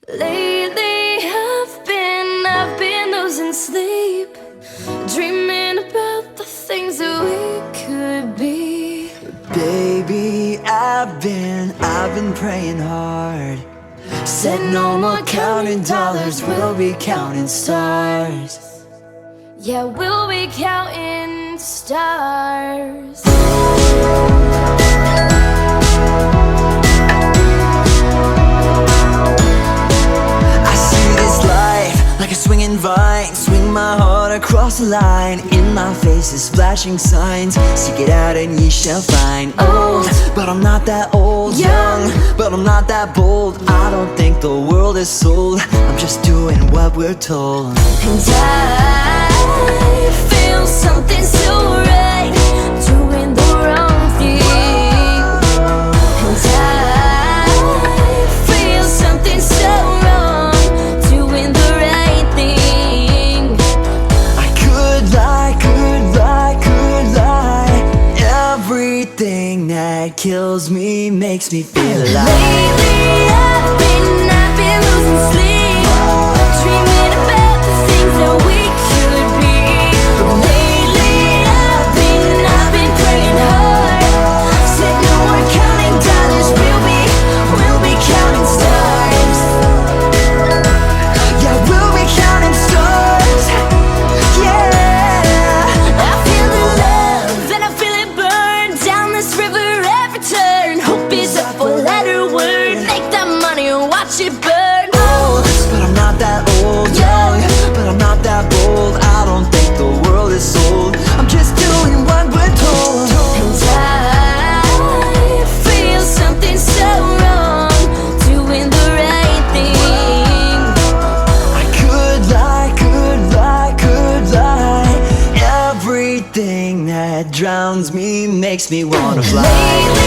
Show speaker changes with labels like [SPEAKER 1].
[SPEAKER 1] Lately I've been losing sleep, dreaming about the things that we could be.
[SPEAKER 2] Baby, I've been praying hard. Said no more counting dollars, we'll be counting stars.
[SPEAKER 1] Yeah, we'll be counting stars.
[SPEAKER 2] I see this life like a swinging vine, swing my heart across the line. In my face is flashing signs, seek it out and ye shall find. Old, but I'm not that old. Young, but I'm not that bold. I don't think the world is sold, I'm just doing what we're told.
[SPEAKER 1] And I feel something so right, doing the wrong thing. And I feel something so wrong, doing the right thing.
[SPEAKER 2] I could lie, could lie, could lie. Everything that kills me makes me feel alive.
[SPEAKER 1] Lately I've been losing sleep, dreaming about the things that we could be. Lately I've been praying hard. Said no more counting dollars, we'll be counting stars.
[SPEAKER 2] Yeah, we'll be counting stars. Yeah,
[SPEAKER 1] I feel the love and I feel it burn down this river every turn. Hope is a four-letter word, make that money and watch it burn.
[SPEAKER 2] old, but I'm not that old. Young, but I'm not that bold. I don't think the world is sold, I'm just doing what we're told.
[SPEAKER 1] And I feel something so wrong, doing the right thing.
[SPEAKER 2] I could lie, could lie, could lie. Everything that drowns me makes me wanna fly.
[SPEAKER 1] Lately